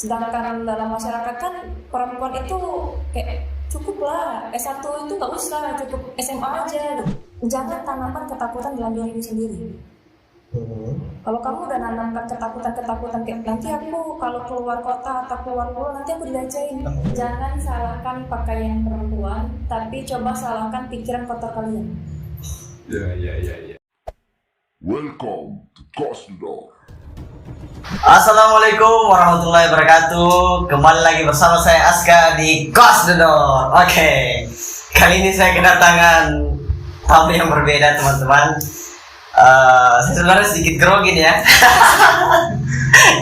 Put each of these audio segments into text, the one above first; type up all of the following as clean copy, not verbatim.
Sedangkan dalam masyarakat kan perempuan itu kayak cukup lah S1 itu nggak usah, cukup SMA aja. Jangan tanamkan ketakutan dalam diri sendiri. Kalau kamu udah nanamkan ketakutan kayak nanti aku kalau keluar kota atau keluar pulau nanti aku dilacain. Jangan salahkan pakaian perempuan, tapi coba salahkan pikiran kotor kalian. Ya. Welcome to Cosmodor. Assalamualaikum warahmatullahi wabarakatuh. Kembali lagi bersama saya Aska di Cosmodor. Oke, kali ini saya kedatangan tamu yang berbeda, teman-teman. Saya sebenarnya sedikit grogi nih ya.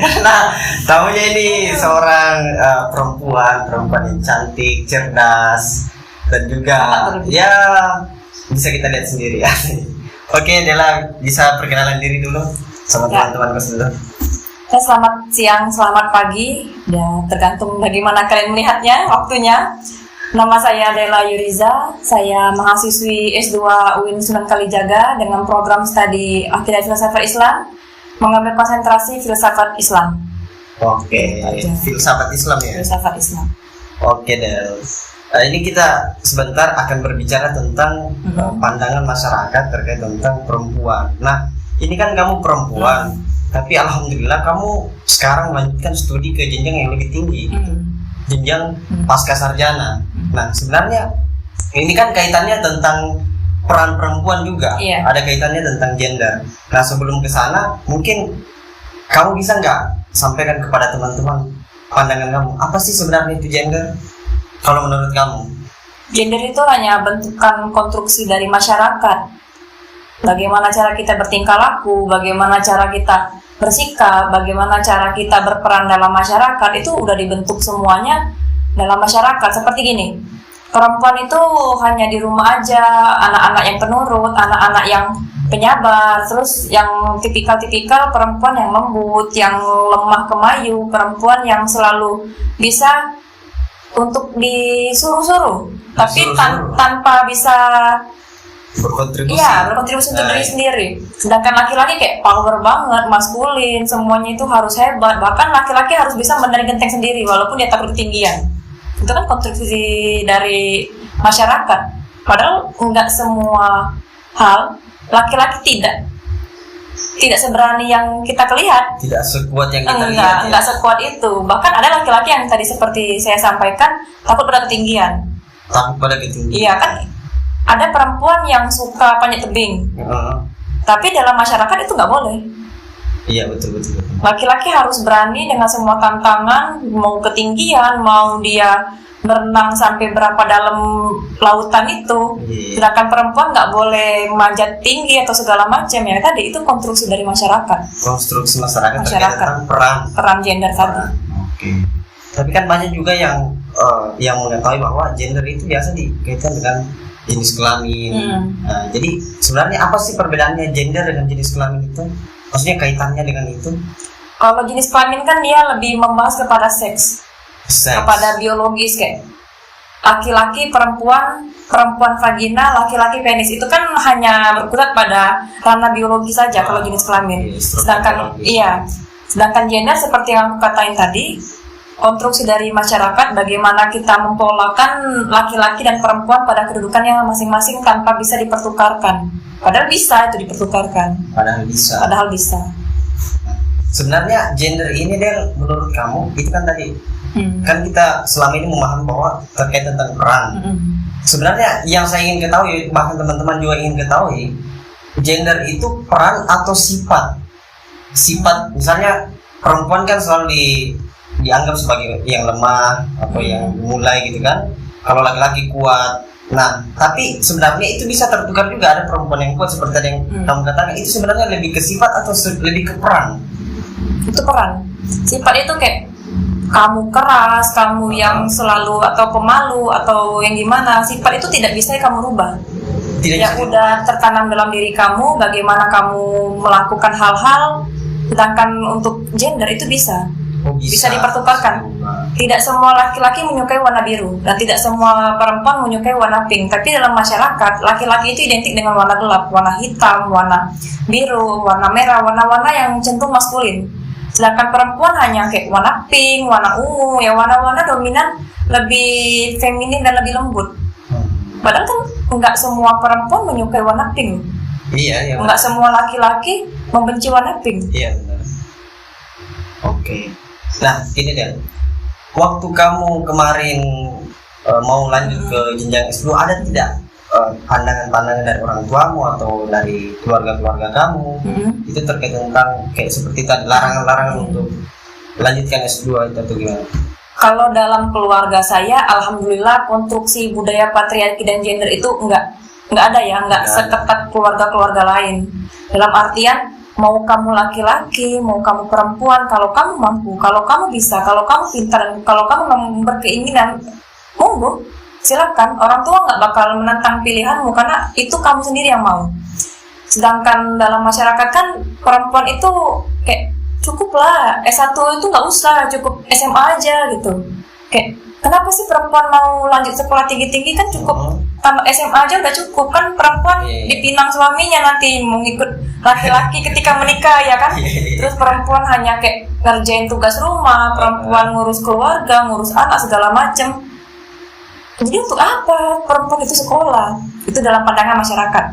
Karena tamunya ini seorang perempuan yang cantik, cerdas, dan juga ya bisa kita lihat sendiri ya. Oke, Dela bisa perkenalan diri dulu sama teman-teman Cosmodor. Selamat siang, selamat pagi, ya tergantung bagaimana kalian melihatnya, waktunya. Nama saya Dela Yuriza, saya mahasiswi S2 UIN Sunan Kalijaga dengan program studi Akidah Filsafat Islam, mengambil konsentrasi Filsafat Islam. Oke, Filsafat Islam ya? Filsafat Islam. Oke, Del. Ini kita sebentar akan berbicara tentang pandangan masyarakat terkait tentang perempuan. Nah, ini kan kamu perempuan, tapi alhamdulillah kamu sekarang melanjutkan studi ke jenjang yang lebih tinggi, jenjang pasca sarjana. Nah, sebenarnya ini kan kaitannya tentang peran perempuan juga, ada kaitannya tentang gender. Nah, sebelum ke sana, mungkin kamu bisa nggak sampaikan kepada teman-teman pandangan kamu, apa sih sebenarnya itu gender? Kalau menurut kamu? Gender itu hanya bentukan konstruksi dari masyarakat. Bagaimana cara kita bertingkah laku, bagaimana cara kita bersikap, bagaimana cara kita berperan dalam masyarakat, itu udah dibentuk semuanya dalam masyarakat. Seperti gini, perempuan itu hanya di rumah aja, anak-anak yang penurut, anak-anak yang penyabar, terus yang tipikal-tipikal perempuan yang lembut, yang lemah kemayu, perempuan yang selalu bisa untuk disuruh-suruh, tapi tanpa bisa berkontribusi. Iya, berkontribusi untuk diri sendiri. Sedangkan laki-laki kayak power banget, maskulin, semuanya itu harus hebat. Bahkan laki-laki harus bisa menari genteng sendiri walaupun dia takut ketinggian. Itu kan kontribusi dari masyarakat. Padahal enggak semua hal laki-laki tidak seberani yang kita lihat. Tidak sekuat yang kita lihat. Enggak sekuat itu. Bahkan ada laki-laki yang tadi seperti saya sampaikan takut pada ketinggian. Takut pada ketinggian. Iya kan? Ada perempuan yang suka panjat tebing, tapi dalam masyarakat itu nggak boleh. Iya betul. Laki-laki harus berani dengan semua tantangan, mau ketinggian, mau dia berenang sampai berapa dalam lautan itu. Sedangkan perempuan nggak boleh manjat tinggi atau segala macam ya. Tadi itu konstruksi dari masyarakat. Konstruksi masyarakat. Tentang peran gender tadi. Oke. Tapi kan banyak juga yang mengetahui bahwa gender itu biasa dikaitkan dengan jenis kelamin. Nah, jadi sebenarnya apa sih perbedaannya gender dengan jenis kelamin itu? Maksudnya kaitannya dengan itu? Kalau jenis kelamin kan dia lebih membahas kepada seks. Kepada biologis kayak laki-laki, perempuan vagina, laki-laki penis. Itu kan hanya berkutat pada ranah biologi saja kalau jenis kelamin. Sedangkan gender seperti yang aku katain tadi, konstruksi dari masyarakat, bagaimana kita mempolakan laki-laki dan perempuan pada kedudukannya masing-masing tanpa bisa dipertukarkan. Padahal bisa itu dipertukarkan. Padahal bisa. Sebenarnya gender ini Del, menurut kamu itu kan tadi kan kita selama ini memahami bahwa terkait tentang peran. Sebenarnya yang saya ingin ketahui, bahkan teman-teman juga ingin ketahui, gender itu peran atau sifat. Sifat, misalnya perempuan kan selalu dianggap sebagai yang lemah atau yang mulai gitu kan, kalau laki-laki kuat. Nah, tapi sebenarnya itu bisa tertukar juga, ada perempuan yang kuat seperti yang kamu katakan. Itu sebenarnya lebih ke sifat atau lebih ke peran? Itu peran. Sifat itu kayak kamu keras, kamu yang selalu atau pemalu atau yang gimana. Sifat itu tidak bisa kamu rubah. Udah tertanam dalam diri kamu, bagaimana kamu melakukan hal-hal. Sedangkan untuk gender itu bisa dipertukarkan. Tidak semua laki-laki menyukai warna biru dan tidak semua perempuan menyukai warna pink. Tapi dalam masyarakat, laki-laki itu identik dengan warna gelap, warna hitam, warna biru, warna merah, warna-warna yang cenderung maskulin. Sedangkan perempuan hanya kayak warna pink, warna ungu, ya warna-warna dominan lebih feminin dan lebih lembut. Padahal kan nggak semua perempuan menyukai warna pink. Iya, Nggak semua laki-laki membenci warna pink. Iya benar. Oke. Nah, gini deh. Waktu kamu kemarin mau lanjut ke jenjang S2, ada tidak pandangan-pandangan dari orang tuamu atau dari keluarga-keluarga kamu itu terkait tentang kayak seperti tadi larangan-larangan untuk lanjutkan S2 itu atau gimana? Kalau dalam keluarga saya, alhamdulillah konstruksi budaya patriarki dan gender itu nggak ada ya, nggak seketat keluarga-keluarga lain. Dalam artian mau kamu laki-laki, mau kamu perempuan, kalau kamu mampu, kalau kamu bisa, kalau kamu pintar, kalau kamu berkeinginan, monggo, silakan. Orang tua nggak bakal menentang pilihanmu karena itu kamu sendiri yang mau. Sedangkan dalam masyarakat kan perempuan itu kayak cukup lah S1 itu nggak usah, cukup SMA aja gitu. Kayak kenapa sih perempuan mau lanjut sekolah tinggi-tinggi, kan cukup tamat SMA aja udah cukup kan. Perempuan dipinang suaminya nanti mau ngikut laki-laki ketika menikah ya kan. Terus perempuan hanya kayak ngerjain tugas rumah, perempuan ngurus keluarga, ngurus anak segala macem. Jadi untuk apa perempuan itu sekolah? Itu dalam pandangan masyarakat.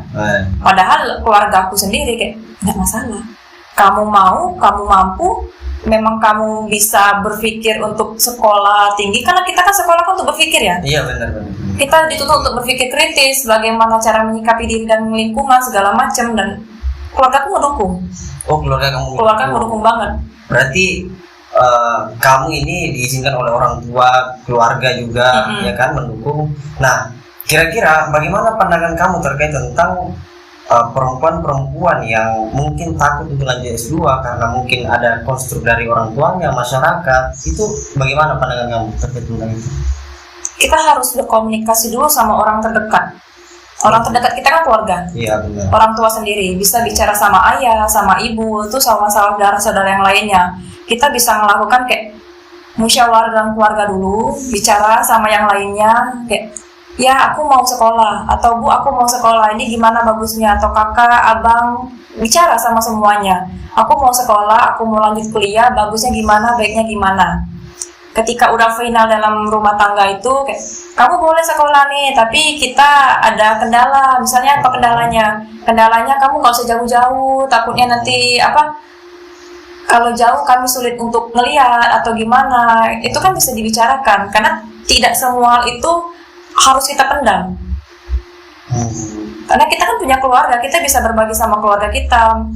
Padahal keluarga aku sendiri kayak nggak masalah. Kamu mau, kamu mampu, memang kamu bisa berpikir untuk sekolah tinggi, karena kita kan sekolah kan untuk berpikir ya. Iya benar. Kita dituntut untuk berpikir kritis, bagaimana cara menyikapi diri dan lingkungan segala macam, dan keluargaku mendukung. Oh, keluarga kamu? Keluarga mendukung banget. Berarti kamu ini diizinkan oleh orang tua, keluarga juga, ya kan, mendukung. Nah, kira-kira bagaimana pandangan kamu terkait tentang perempuan-perempuan yang mungkin takut untuk lanjut S2 karena mungkin ada konstruk dari orang tuanya, masyarakat, itu bagaimana pandangan kamu terkait tentang itu? Kita harus berkomunikasi dulu sama orang terdekat. Orang terdekat kita kan keluarga. Iya benar. Orang tua sendiri bisa bicara sama ayah, sama ibu, itu sama saudara-saudara yang lainnya. Kita bisa melakukan kayak musyawarah dalam keluarga dulu, bicara sama yang lainnya, kayak ya aku mau sekolah, atau bu aku mau sekolah, ini gimana bagusnya, atau kakak, abang, bicara sama semuanya. Aku mau sekolah, aku mau lanjut kuliah, bagusnya gimana, baiknya gimana. Ketika udah final dalam rumah tangga itu, kayak kamu boleh sekolah nih, tapi kita ada kendala. Misalnya apa kendalanya? Kendalanya kamu nggak usah jauh-jauh, takutnya nanti kalau jauh kami sulit untuk ngelihat atau gimana. Itu kan bisa dibicarakan, karena tidak semua itu harus kita pendam. Karena kita kan punya keluarga, kita bisa berbagi sama keluarga kita.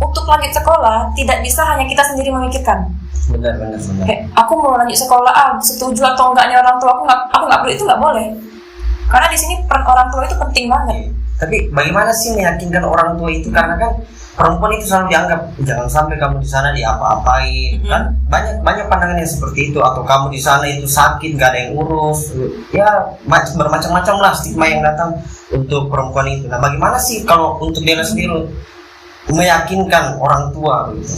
Untuk lanjut sekolah, tidak bisa hanya kita sendiri memikirkan. Benar. Aku mau lanjut sekolah, setuju atau enggaknya orang tua aku nggak perlu, itu nggak boleh. Karena di sini peran orang tua itu penting banget. Tapi bagaimana sih meyakinkan orang tua itu? Karena kan perempuan itu selalu dianggap jangan sampai kamu di sana diapa-apain, kan banyak pandangan yang seperti itu, atau kamu di sana itu sakit gak ada yang urus, ya bermacam-macam lah stigma yang datang untuk perempuan itu. Nah, bagaimana sih kalau untuk dia sendiri meyakinkan orang tua gitu?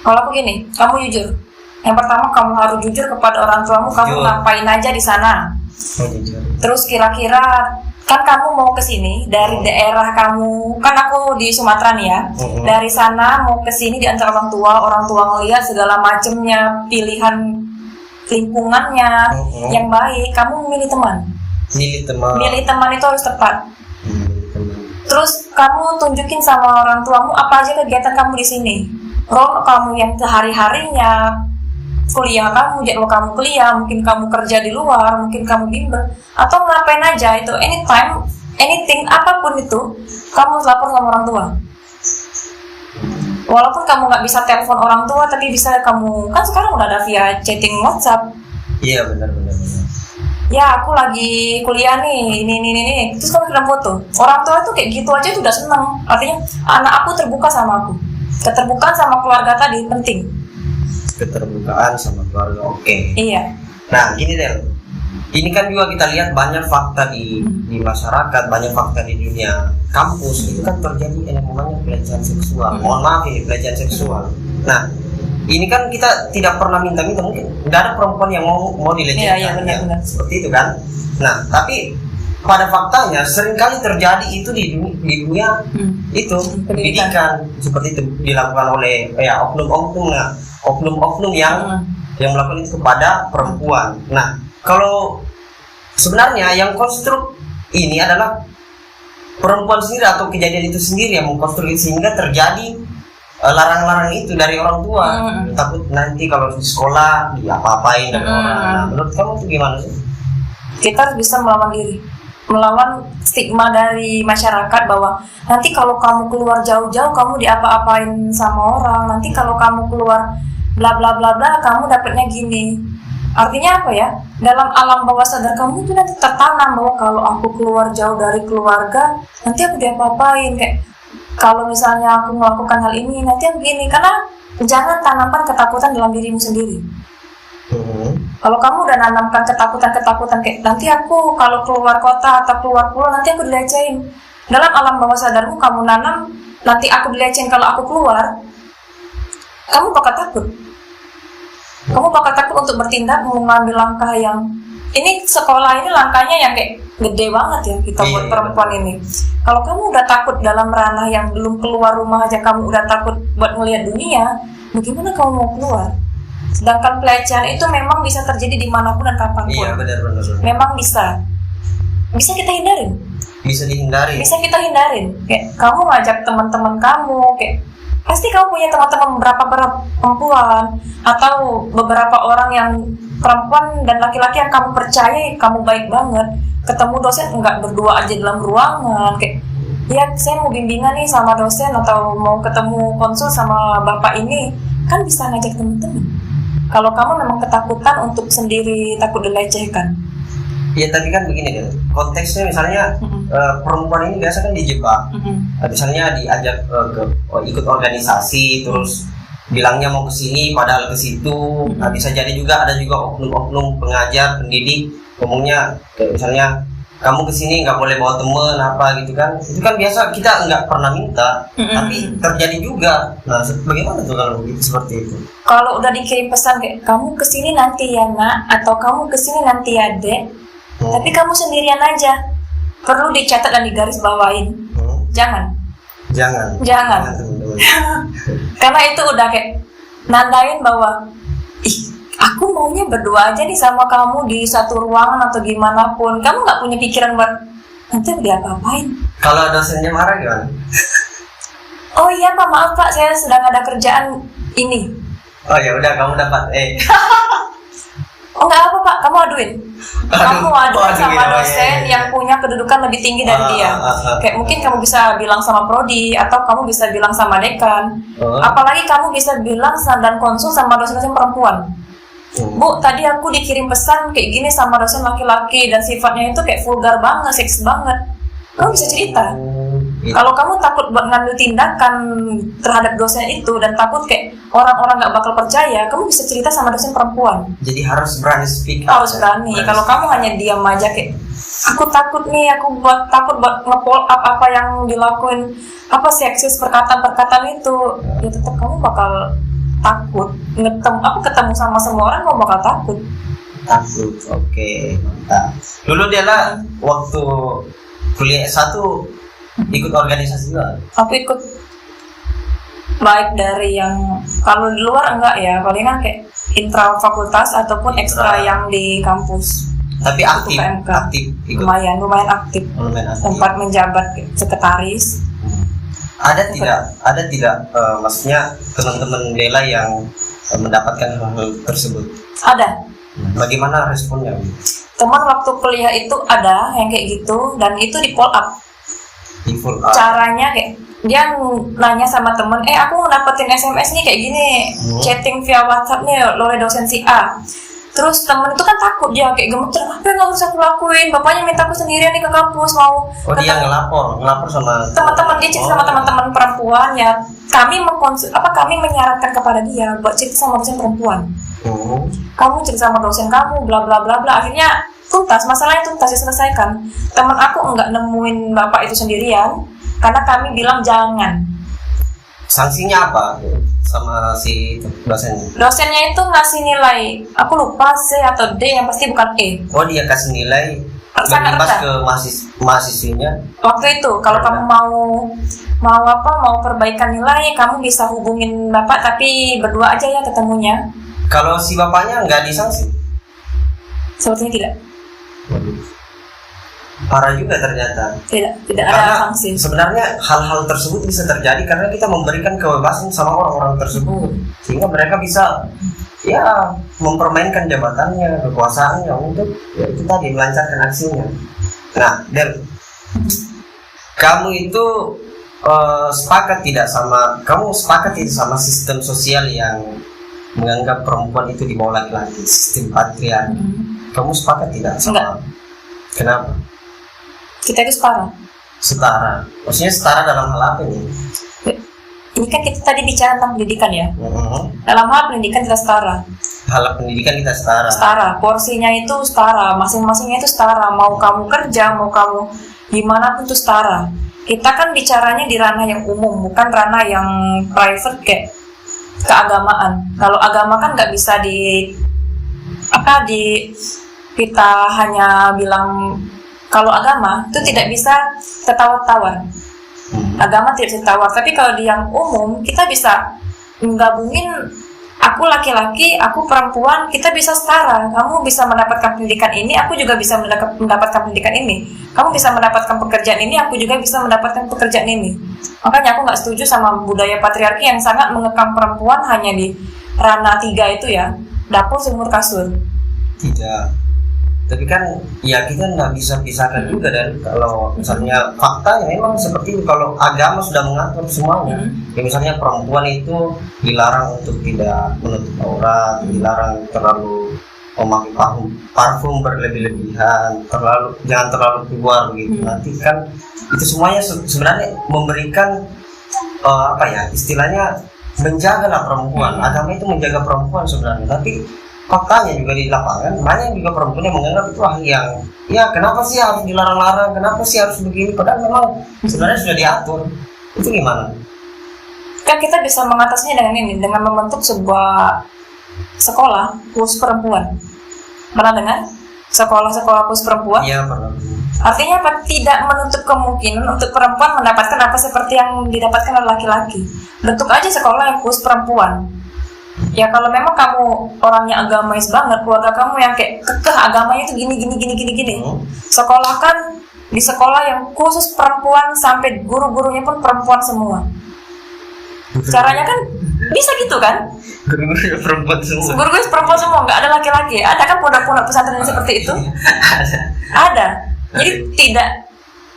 Kalau aku gini, kamu jujur. Yang pertama kamu harus jujur kepada orang tuamu, kamu ngapain aja di sana. Terus kira-kira kan kamu mau ke sini dari daerah kamu, kan aku di Sumatera nih ya. Dari sana mau ke sini diantar orang tua ngelihat segala macemnya, pilihan lingkungannya yang baik, kamu milih teman. Milih teman itu harus tepat. Terus kamu tunjukin sama orang tuamu apa aja kegiatan kamu di sini. Role kamu yang sehari-harinya, kuliah kamu, jadwal kamu kuliah, mungkin kamu kerja di luar, mungkin kamu bimbel, atau ngapain aja itu, anytime, anything, apapun itu, kamu harus lapor sama orang tua. Walaupun kamu nggak bisa telepon orang tua, tapi bisa kamu, kan sekarang udah ada via chatting WhatsApp. Iya benar. Ya aku lagi kuliah nih, ini, terus kamu kirim foto. Orang tua tuh kayak gitu aja tuh udah seneng. Artinya anak aku terbuka sama aku. Keterbukaan sama keluarga tadi penting. Keterbukaan sama keluarga, oke. Iya. Nah gini deh, ini kan juga kita lihat banyak fakta di masyarakat, banyak fakta di dunia kampus itu kan terjadi yang namanya pelecehan seksual. Mohon maaf ini pelecehan seksual. Nah ini kan kita tidak pernah minta-minta, mungkin nggak ada perempuan yang mau dilecehkan. Iya, benar. Seperti itu kan. Nah tapi pada faktanya seringkali terjadi itu di dunia itu pendidikan seperti itu dilakukan oleh oknum-oknum yang melakukan itu kepada perempuan. Nah, kalau sebenarnya yang konstruk ini adalah perempuan sendiri atau kejadian itu sendiri yang mengkonstruk sehingga terjadi larang-larang itu dari orang tua. Takut nanti kalau di sekolah diapa-apain dari orang. Nah, menurut kamu itu gimana sih? Kita harus bisa melawan diri, melawan stigma dari masyarakat bahwa nanti kalau kamu keluar jauh-jauh kamu diapa-apain sama orang, nanti kalau kamu keluar bla bla bla bla kamu dapatnya gini. Artinya apa ya? Dalam alam bawah sadar kamu itu nanti tertanam bahwa kalau aku keluar jauh dari keluarga nanti aku diapa-apain, kayak kalau misalnya aku melakukan hal ini nanti aku gini. Karena jangan tanamkan ketakutan dalam dirimu sendiri. Kalau kamu udah nanamkan ketakutan kayak nanti aku kalau keluar kota atau keluar pulau nanti aku dilecehin, dalam alam bawah sadarmu kamu nanam nanti aku dilecehin kalau aku keluar, kamu bakal takut. Kamu bakal takut untuk bertindak, mengambil langkah yang ini sekolah ini langkahnya yang kayak gede banget ya kita buat perempuan ini. Kalau kamu udah takut dalam ranah yang belum keluar rumah aja kamu udah takut buat ngelihat dunia, bagaimana kamu mau keluar? Sedangkan pelecehan itu memang bisa terjadi dimanapun dan kapanpun. Iya benar. Memang bisa kita hindarin. Bisa kita hindarin. Kayak kamu ngajak teman-teman kamu, kayak pasti kamu punya teman-teman beberapa perempuan atau beberapa orang yang perempuan dan laki-laki yang kamu percaya kamu baik banget. Ketemu dosen enggak berdua aja dalam ruangan, kayak ya saya mau bimbingan nih sama dosen atau mau ketemu konsul sama bapak ini, kan bisa ngajak teman-teman. Kalau kamu memang ketakutan untuk sendiri, takut dilecehkan. Ya tapi kan begini kan, konteksnya misalnya perempuan ini biasa kan dijebak, misalnya diajak ikut organisasi, terus bilangnya mau ke sini padahal ke situ. Nah, bisa jadi juga ada juga oknum-oknum pengajar, pendidik ngomongnya kayak misalnya kamu ke sini nggak boleh bawa temen apa gitu kan. Itu kan biasa kita nggak pernah minta, tapi terjadi juga. Nah, bagaimana tuh kalau seperti itu? Kalau udah dikirim pesan kayak kamu ke sini nanti ya nak, atau kamu ke sini nanti ya dek, tapi kamu sendirian aja, perlu dicatat dan digaris bawain. Jangan. Karena itu udah kayak nandain bahwa aku maunya berdua aja nih sama kamu di satu ruangan atau gimana pun. Kamu nggak punya pikiran buat nanti dia apa-apain. Kalau dosennya marah gimana? Oh iya pak, maaf pak, saya sedang ada kerjaan ini. Oh ya udah, kamu dapat Oh nggak apa pak, kamu aduin. Kamu aduin sama dosen yang punya kedudukan lebih tinggi dari dia. Kayak mungkin kamu bisa bilang sama prodi atau kamu bisa bilang sama dekan. Apalagi kamu bisa bilang dan konsul sama dosen-dosen perempuan. Bu, tadi aku dikirim pesan kayak gini sama dosen laki-laki dan sifatnya itu kayak vulgar banget, seks banget. Kamu bisa cerita. Kalau kamu takut buat ngambil tindakan terhadap dosen itu dan takut kayak orang-orang nggak bakal percaya, kamu bisa cerita sama dosen perempuan. Jadi harus berani speak up. Harus berani. Kalau kamu hanya diam aja kayak aku takut nih, aku takut buat nge-pull up apa yang dilakuin apa seksis perkataan-perkataan itu, ya tetap kamu bakal takut. Ketemu sama semua orang kamu bakal takut. Oke, mantap. Dulu dia lah waktu kuliah S1 ikut organisasi juga. Aku ikut, baik dari yang kalau di luar enggak ya, palingan kayak intra fakultas ataupun ekstra yang di kampus. Tapi aktif ikut. Lumayan aktif. Sempat menjabat sekretaris. Ada tidak maksudnya teman-teman Dela yang mendapatkan hal tersebut? Ada. Bagaimana responnya? Teman waktu kuliah itu ada yang kayak gitu dan itu di follow up. Caranya kayak dia nanya sama temen, aku dapetin SMS nih kayak gini, chatting via WhatsApp nih oleh dosen si A. Terus temen itu kan takut, dia kayak gemeter, apa yang harus aku lakuin? Bapaknya minta aku sendirian nih ke kampus mau. Dia ngelapor sama teman-teman dia, cerita sama teman-teman perempuan ya. Kami menyarankan kepada dia buat cerita sama dosen perempuan. Kamu cerita sama dosen kamu, bla bla bla bla. Akhirnya masalahnya tuntas diselesaikan. Teman aku enggak nemuin bapak itu sendirian karena kami bilang jangan. Sanksinya apa sama si dosennya? Dosennya itu ngasih nilai, aku lupa C atau D, yang pasti bukan E. Dia kasih nilai sangat berimbas rendah. ke mahasiswinya. Waktu itu kalau kamu mau perbaikan nilai, kamu bisa hubungin bapak, tapi berdua aja ya ketemunya. Kalau si bapaknya nggak disanksi, Sepertinya tidak. parah juga ternyata. Tidak ada Karena sanksi. sebenarnya hal-hal tersebut bisa terjadi karena kita memberikan kebebasan sama orang-orang tersebut, sehingga mereka bisa ya mempermainkan jabatannya, kekuasaannya untuk ya itu tadi melancarkan aksinya. Nah, dan kamu itu sepakat tidak sama sistem sosial yang menganggap perempuan itu di bawah laki-laki, sistem patriarki? Kamu sepakat tidak sama? Enggak. Kenapa? Kita itu Setara. Maksudnya setara dalam hal apa nih? Ini kan kita tadi bicara tentang pendidikan ya. Mhm. Dalam hal pendidikan kita setara. Hal pendidikan kita setara. Setara, porsinya itu setara, masing-masingnya itu setara. Mau kamu kerja, mau kamu gimana pun itu setara. Kita kan bicaranya di ranah yang umum, bukan ranah yang private kayak keagamaan. Kalau agama kan nggak bisa kita hanya bilang kalau agama itu tidak bisa tertawar-tawar. Agama tidak bisa tawar, tapi kalau di yang umum kita bisa menggabungin aku laki-laki, aku perempuan, kita bisa setara. Kamu bisa mendapatkan pendidikan ini, aku juga bisa mendapatkan pendidikan ini. Kamu bisa mendapatkan pekerjaan ini, aku juga bisa mendapatkan pekerjaan ini. Makanya aku nggak setuju sama budaya patriarki yang sangat mengekang perempuan hanya di ranah 3 itu ya, dapur, sumur, kasur. Tidak. Tapi kan ya kita nggak bisa pisahkan juga, dan kalau misalnya faktanya memang seperti itu. Kalau agama sudah mengatur semuanya, ya misalnya perempuan itu dilarang untuk tidak menutup aurat, dilarang terlalu memakai parfum berlebih-lebihan, jangan terlalu keluar begitu. Nanti kan itu semuanya sebenarnya memberikan istilahnya menjagalah perempuan. Agama itu menjaga perempuan sebenarnya, tapi faktanya juga di lapangan banyak juga perempuan yang menganggap itu hal yang ya kenapa sih harus dilarang-larang, kenapa sih harus begini, padahal memang sebenarnya sudah diatur. Itu gimana? Kan kita bisa mengatasinya dengan membentuk sebuah sekolah khusus perempuan. Pernah dengar sekolah khusus perempuan? Iya, pernah. Artinya apa? Tidak menutup kemungkinan untuk perempuan mendapatkan apa seperti yang didapatkan oleh laki-laki. Bentuk aja sekolah yang khusus perempuan. Ya kalau memang kamu orangnya agamais banget, keluarga kamu yang kayak kekeh agamanya itu gini. Sekolahkan di sekolah yang khusus perempuan sampai guru-gurunya pun perempuan semua. Caranya kan bisa gitu kan? Guru-guru perempuan semua. Guru-guru perempuan semua, nggak ada laki-laki. Ada kan pondok-pondok pesantren yang seperti itu? Ada. Jadi tidak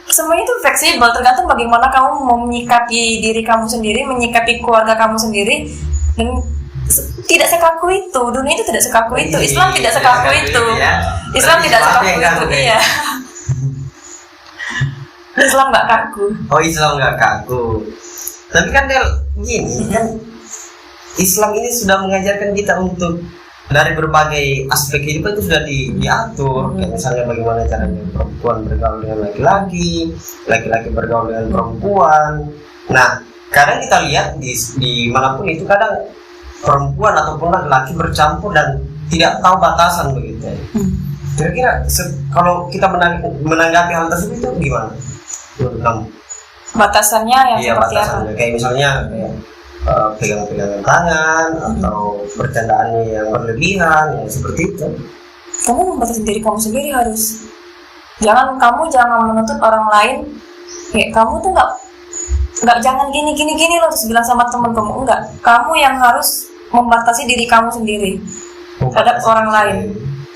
semuanya itu fleksibel, tergantung bagaimana kamu menyikapi diri kamu sendiri, menyikapi keluarga kamu sendiri. Dan tidak sekaku itu, dunia itu tidak sekaku itu, Islam tidak sekaku itu, Islam tidak sekaku itu, iya. Islam nggak kaku. Oh, Islam nggak kaku. Tapi kan gini kan, Islam ini sudah mengajarkan kita untuk dari berbagai aspek kehidupan itu sudah diatur. Kayak misalnya bagaimana caranya perempuan bergaul dengan laki-laki, laki-laki bergaul dengan perempuan. Nah, kadang kita lihat di manapun itu kadang perempuan ataupun laki-laki bercampur dan tidak tahu batasan begitu. Kira-kira kalau kita menanggapi hal tersebut itu gimana? Batasannya yang Iya, seperti batasannya. apa? Kayak misalnya pegang-pegangan tangan atau bercandaannya yang berlebihan, yang seperti itu. Kamu membatasi diri kamu sendiri harus. Jangan menuntut orang lain. Kayak kamu tuh nggak jangan gini loh terus bilang sama teman kamu, enggak. Kamu yang harus membatasi diri kamu sendiri terhadap orang lain.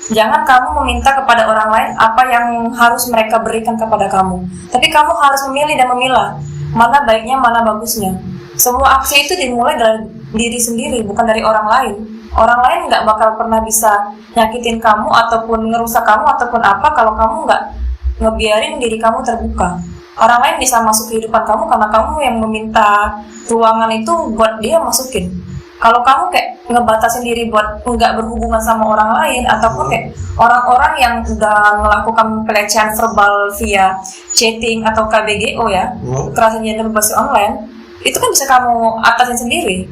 Jangan kamu meminta kepada orang lain apa yang harus mereka berikan kepada kamu. Tapi kamu harus memilih dan memilah mana baiknya, mana bagusnya. Semua aksi itu dimulai dari diri sendiri, bukan dari orang lain. Orang lain nggak bakal pernah bisa nyakitin kamu ataupun ngerusak kamu ataupun apa kalau kamu nggak ngebiarin diri kamu terbuka. Orang lain bisa masuk kehidupan kamu karena kamu yang meminta ruangan itu buat dia masukin. Kalau kamu kayak ngebatasin diri buat nggak berhubungan sama orang lain, ataupun kayak orang-orang yang udah melakukan pelecehan verbal via chatting atau KBGO ya, kekerasan gender berbasis online, itu kan bisa kamu atasin sendiri.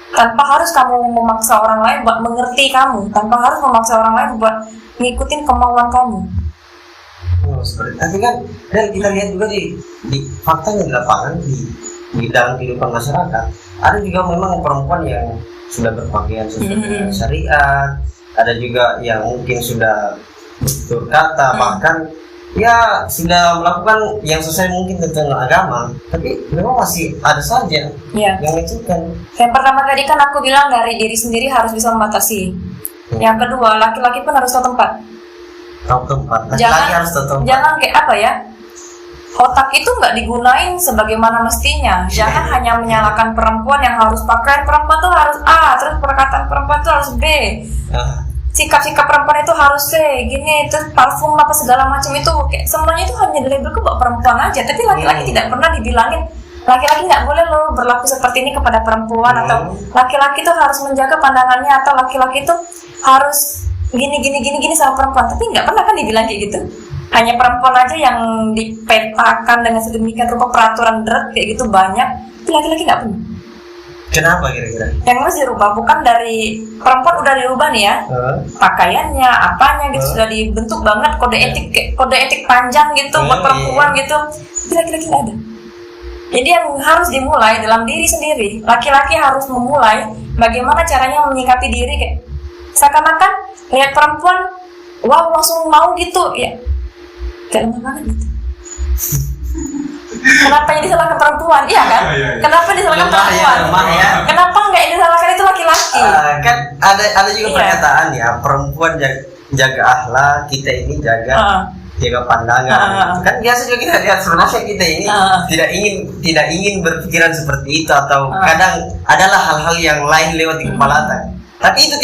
Tanpa harus kamu memaksa orang lain buat mengerti kamu, tanpa harus memaksa orang lain buat ngikutin kemauan kamu. Oh, seperti. Tapi kan dan kita lihat juga di faktanya di lapangan di dalam kehidupan masyarakat ada juga memang perempuan yang sudah berpakaian sesuai dengan syariat, ada juga yang mungkin sudah tutur kata bahkan ya sudah melakukan yang sesuai mungkin tentang agama, tapi memang masih ada saja yang lecehkan. Yang pertama tadi kan aku bilang dari diri sendiri harus bisa membatasi. Yang kedua, laki-laki pun harus tahu tempat. Tahu tempat. Laki-laki harus tahu tempat. Jangan kayak apa ya? Otak itu nggak digunain sebagaimana mestinya. Jangan hanya menyalahkan perempuan yang harus pakai perempuan tuh harus A, terus perkataan perempuan tuh harus B. Sikap-sikap perempuan itu harus C, gini, terus parfum apa segala macam itu kayak semuanya itu hanya dilabel ke perempuan aja. Tapi laki-laki tidak pernah dibilangin laki-laki nggak boleh loh berlaku seperti ini kepada perempuan atau laki-laki tuh harus menjaga pandangannya atau laki-laki tuh harus gini sama perempuan. Tapi nggak pernah kan dibilang kayak gitu. Hanya perempuan aja yang dipetakan dengan sedemikian rupa peraturan berat kayak gitu banyak. Tapi laki-laki nggak pernah. Kenapa kira-kira? Yang harus dirubah bukan dari perempuan udah dirubah nih ya, pakaiannya, apanya gitu sudah dibentuk banget kode etik panjang gitu buat perempuan gitu. Tapi laki-laki nggak ada. Jadi yang harus dimulai dalam diri sendiri. Laki-laki harus memulai bagaimana caranya menyikapi diri kayak seakan-akan lihat perempuan, wow langsung mau gitu ya. Kayak lemah banget gitu. Kenapa yang disalahkan perempuan? Iya kan? Kenapa disalahkan perempuan? Kenapa nggak yang disalahkan itu laki-laki? Kan ada juga pernyataan ya, perempuan jaga akhlak, kita ini jaga pandangan. Kan biasa juga kita lihat sebenarnya kita ini tidak ingin berpikiran seperti itu atau kadang adalah hal-hal yang lain lewat di kepala. Tapi itu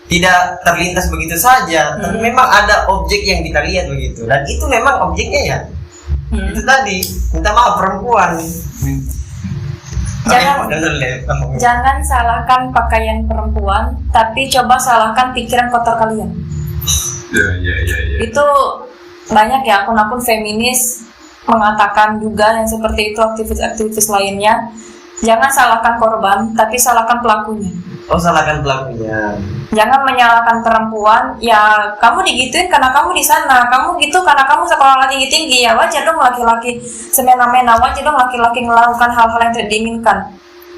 tidak terlintas begitu saja. Tapi memang ada objek yang kita lihat begitu, dan itu memang objeknya ya. Itu tadi minta maaf perempuan. Jangan salahkan pakaian perempuan, tapi coba salahkan pikiran kotor kalian. Itu banyak ya akun-akun feminis mengatakan juga yang seperti itu, aktivis-aktivis lainnya. Jangan salahkan korban, tapi salahkan pelakunya. Oh, salahkan pelakunya. Jangan menyalahkan perempuan. Ya kamu digituin karena kamu di sana, kamu gitu karena kamu sekolah tinggi-tinggi. Ya wajar dong laki-laki semena-mena, wajar dong laki-laki melakukan hal-hal yang tidak diinginkan.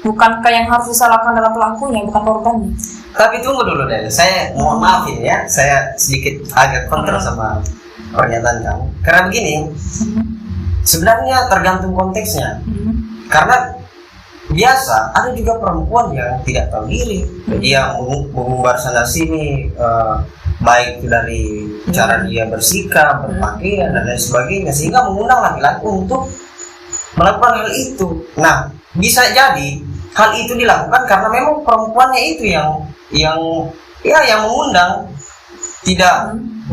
Bukankah yang harus disalahkan adalah pelakunya, bukan korbannya? Tapi tunggu dulu deh, saya mohon maaf ini ya, saya sedikit agak kontra sama pernyataan kamu. Karena begini, sebenarnya tergantung konteksnya. Karena biasa ada juga perempuan yang tidak tahu diri, dia mengumbar sana sini, baik dari cara dia bersikap, berpakaian dan lain sebagainya, sehingga mengundang laki-laki untuk melakukan hal itu. Nah, bisa jadi hal itu dilakukan karena memang perempuannya itu yang mengundang. Tidak,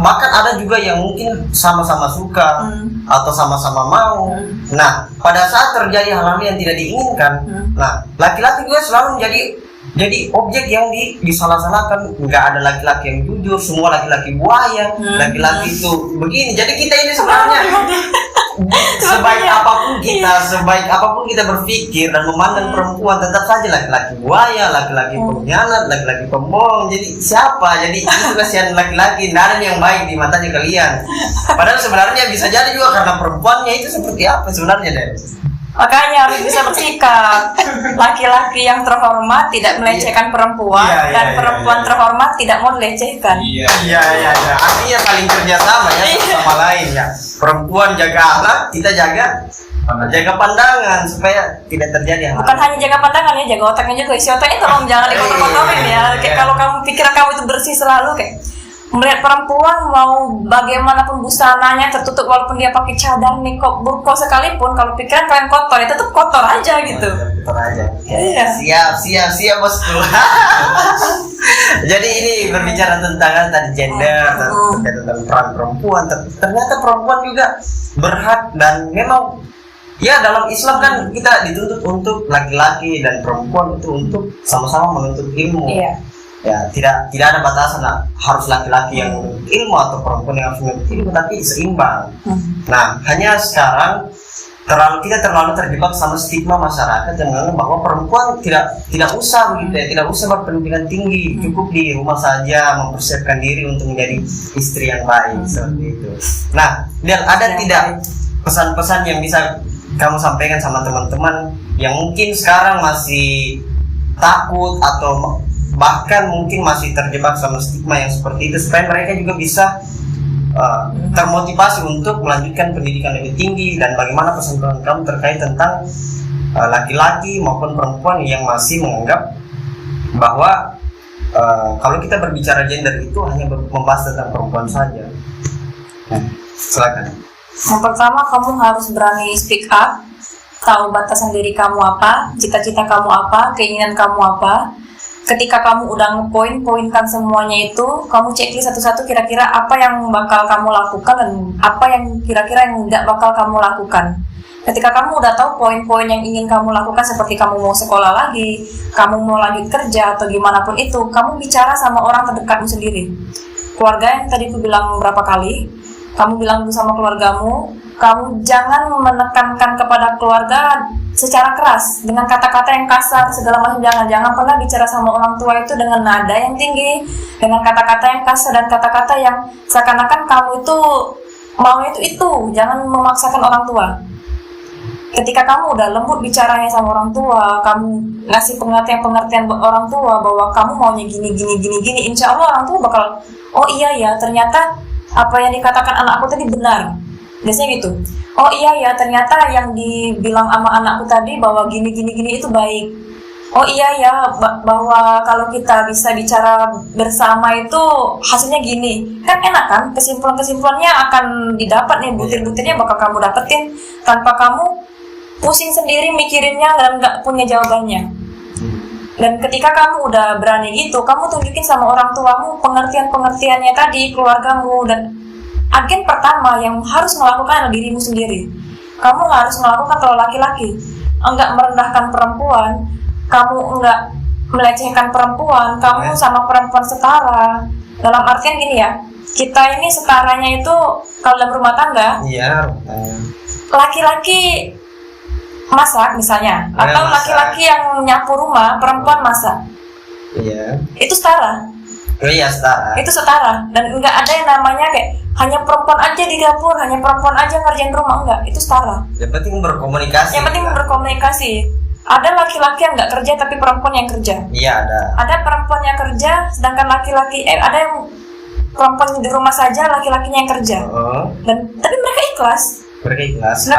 bahkan ada juga yang mungkin sama-sama suka atau sama-sama mau. Nah, pada saat terjadi hal-hal yang tidak diinginkan, nah laki-laki juga selalu jadi objek yang disalah-salahkan. Nggak ada laki-laki yang jujur, semua laki-laki buaya, laki-laki itu begini. Jadi kita ini sebenarnya sebaik apapun kita berpikir dan memandang perempuan, tetap saja laki-laki buaya, laki-laki pengkhianat, laki-laki pembohong. Jadi siapa? Jadi itu kasihan laki-laki, tidak ada yang baik di matanya kalian. Padahal sebenarnya bisa jadi juga karena perempuannya itu seperti apa sebenarnya deh. Makanya harus bisa bersikap. Laki-laki yang terhormat tidak melecehkan perempuan, dan perempuan terhormat tidak mau dilecehkan. Iya. Artinya saling kerjasama ya, sama lain ya. Perempuan jaga akhlak, kita jaga pandangan supaya tidak terjadi hal. Bukan hanya jaga pandangan ya, jaga otaknya juga. Isi otaknya tolong jangan dikotor-kotorin ya. Kayak kalau kamu pikiran kamu itu bersih selalu, kayak melihat perempuan mau bagaimanapun busananya tertutup, walaupun dia pakai cadar, nikop, burko sekalipun, kalau pikiran kalian kotor ya tetap kotor aja gitu. Kotor aja. Iya. Siap bosku. Jadi ini berbicara tentang tadi gender, tentang peran perempuan. Ternyata perempuan juga berhak, dan memang ya dalam Islam kan kita dituntut untuk laki-laki dan perempuan itu untuk sama-sama menuntut ilmu. Iya. Ya, tidak ada batasan harus laki-laki yang ilmu atau perempuan yang harus menuntut ilmu, tapi seimbang. Nah, hanya sekarang kita terlalu terjebak sama stigma masyarakat yang menganggap bahwa perempuan tidak usah begitu ya, tidak usah berpendidikan tinggi, cukup di rumah saja mempersiapkan diri untuk menjadi istri yang baik seperti itu. Nah, dan ada tidak pesan-pesan yang bisa kamu sampaikan sama teman-teman yang mungkin sekarang masih takut atau bahkan mungkin masih terjebak sama stigma yang seperti itu, supaya mereka juga bisa termotivasi untuk melanjutkan pendidikan lebih tinggi, dan bagaimana pesan-pesan kamu terkait tentang laki-laki maupun perempuan yang masih menganggap bahwa kalau kita berbicara gender itu hanya membahas tentang perempuan saja. Silakan. Yang pertama, kamu harus berani speak up, tahu batasan diri kamu apa, cita-cita kamu apa, keinginan kamu apa. Ketika kamu udah ngepoin-poinkan semuanya itu, kamu checklist satu-satu kira-kira apa yang bakal kamu lakukan dan apa yang kira-kira yang nggak bakal kamu lakukan. Ketika kamu udah tahu poin-poin yang ingin kamu lakukan, seperti kamu mau sekolah lagi, kamu mau lanjut kerja atau gimana pun itu, kamu bicara sama orang terdekatmu sendiri. Keluarga yang tadi aku bilang berapa kali, kamu bilang dulu sama keluargamu, kamu jangan menekankan kepada keluarga secara keras dengan kata-kata yang kasar segala macam. Jangan pernah bicara sama orang tua itu dengan nada yang tinggi, dengan kata-kata yang kasar dan kata-kata yang seakan-akan kamu itu mau itu. Jangan memaksakan orang tua. Ketika kamu udah lembut bicaranya sama orang tua, kamu ngasih pengertian buat orang tua bahwa kamu maunya gini, insya Allah orang tua bakal, oh iya ya, ternyata apa yang dikatakan anakku tadi benar. Biasanya gitu. Oh iya ya, ternyata yang dibilang sama anakku tadi bahwa gini itu baik. Oh iya ya, bahwa kalau kita bisa bicara bersama itu hasilnya gini. Kan enak kan? Kesimpulannya akan didapat nih, butir-butirnya bakal kamu dapetin tanpa kamu pusing sendiri mikirinnya dan nggak punya jawabannya. Dan ketika kamu udah berani gitu, kamu tunjukin sama orang tuamu pengertiannya tadi, keluargamu, dan agen pertama yang harus melakukan adalah dirimu sendiri. Kamu harus melakukan kalau laki-laki, enggak merendahkan perempuan, kamu enggak melecehkan perempuan, kamu sama perempuan setara. Dalam artian gini ya, kita ini setaranya itu kalau dalam rumah tangga, laki-laki masak misalnya, atau laki-laki yang nyapu rumah, perempuan masak. Iya. Itu setara. Oh iya, setara. Itu setara, dan enggak ada yang namanya kayak hanya perempuan aja di dapur, hanya perempuan aja ngerjain rumah, enggak, itu setara. Yang penting berkomunikasi. Yang penting berkomunikasi. Ada laki-laki yang enggak kerja tapi perempuan yang kerja. Iya, ada. Ada perempuan yang kerja, sedangkan laki-laki ada yang perempuan di rumah saja, laki-lakinya yang kerja. Dan tapi mereka ikhlas. Mereka ikhlas.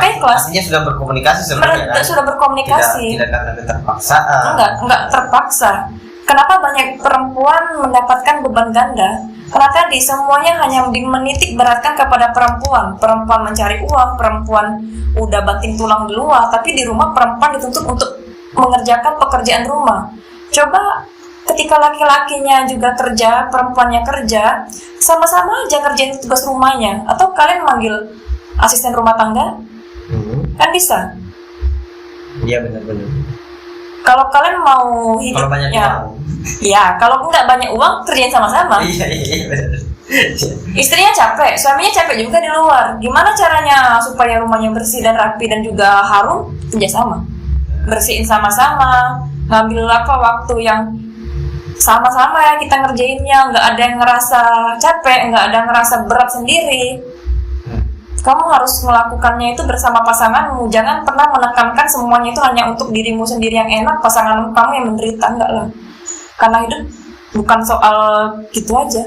Artinya sudah berkomunikasi sebenarnya. Kan? Sudah berkomunikasi. Tidak karena keterpaksaan. Enggak terpaksa. Kenapa banyak perempuan mendapatkan beban ganda? Karena tadi semuanya hanya menitik beratkan kepada perempuan. Perempuan mencari uang, perempuan udah banting tulang di luar, tapi di rumah perempuan dituntut untuk mengerjakan pekerjaan rumah. Coba ketika laki-lakinya juga kerja, perempuannya kerja, sama-sama aja ngerjain tugas rumahnya. Atau kalian manggil asisten rumah tangga? Kan bisa. Iya, benar-benar. Kalau kalian mau hidupnya, kalau banyak uang. Ya, kalau nggak banyak uang, kerjain sama-sama. Iya, benar. Istrinya capek, suaminya capek juga di luar. Gimana caranya supaya rumahnya bersih dan rapi dan juga harum? Kerjasama. Bersihin sama-sama, ngambil waktu yang sama-sama ya kita ngerjainnya. Nggak ada yang ngerasa capek, nggak ada yang ngerasa berat sendiri. Kamu harus melakukannya itu bersama pasanganmu. Jangan pernah menekankan semuanya itu hanya untuk dirimu sendiri yang enak, pasangan kamu yang menderita. Enggak lah. Karena hidup bukan soal gitu aja.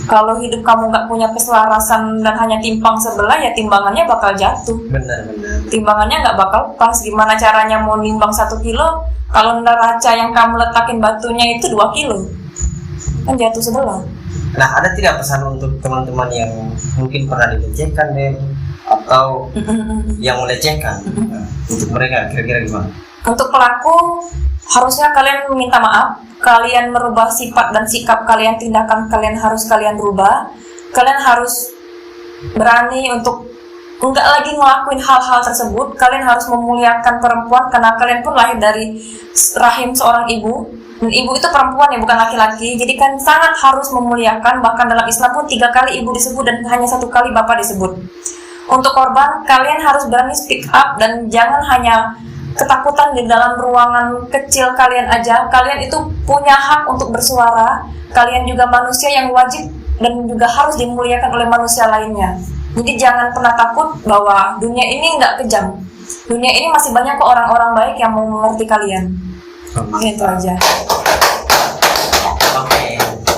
Kalau hidup kamu nggak punya keselarasan dan hanya timpang sebelah, ya timbangannya bakal jatuh. Benar. Timbangannya nggak bakal pas. Gimana caranya mau nimbang 1 kilo kalau neraca yang kamu letakin batunya itu 2 kilo? Kan jatuh sebelah. Nah, ada tidak pesan untuk teman-teman yang mungkin pernah dilecehkan atau yang melecehkan? Untuk mereka kira-kira gimana? Untuk pelaku, harusnya kalian minta maaf. Kalian merubah sifat dan sikap kalian, tindakan kalian harus kalian rubah. Kalian harus berani untuk enggak lagi ngelakuin hal-hal tersebut. Kalian harus memuliakan perempuan karena kalian pun lahir dari rahim seorang ibu. Dan ibu itu perempuan ya, bukan laki-laki. Jadi kan sangat harus memuliakan. Bahkan dalam Islam pun 3 kali ibu disebut dan hanya 1 kali bapak disebut. Untuk korban, kalian harus berani speak up dan jangan hanya ketakutan di dalam ruangan kecil kalian aja. Kalian itu punya hak untuk bersuara. Kalian juga manusia yang wajib dan juga harus dimuliakan oleh manusia lainnya. Jadi jangan pernah takut bahwa dunia ini nggak kejam. Dunia ini masih banyak kok orang-orang baik yang mau mengerti kalian. Itu aja.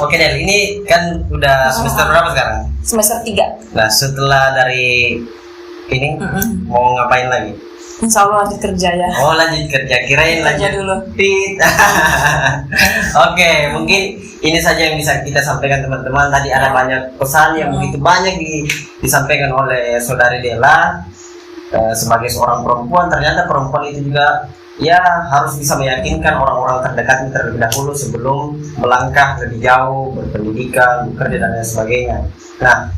Oke Del, ini kan udah semester berapa sekarang? Semester 3. Nah setelah dari ini mau ngapain lagi? Insya Allah lanjut kerja ya. Oh lanjut kerja, kirain Kerja lanjut dulu. Fit. Oke, mungkin ini saja yang bisa kita sampaikan teman-teman. Tadi ada banyak pesan yang begitu banyak disampaikan oleh saudari Della. Sebagai seorang perempuan, ternyata perempuan itu juga ya harus bisa meyakinkan orang-orang terdekatnya terlebih dahulu sebelum melangkah lebih jauh, berpendidikan, bekerja dan lain sebagainya. Nah,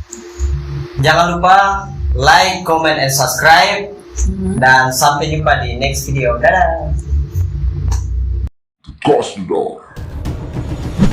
jangan lupa like, comment, and subscribe. Dan sampai jumpa di next video. Dadah. Cosmodog.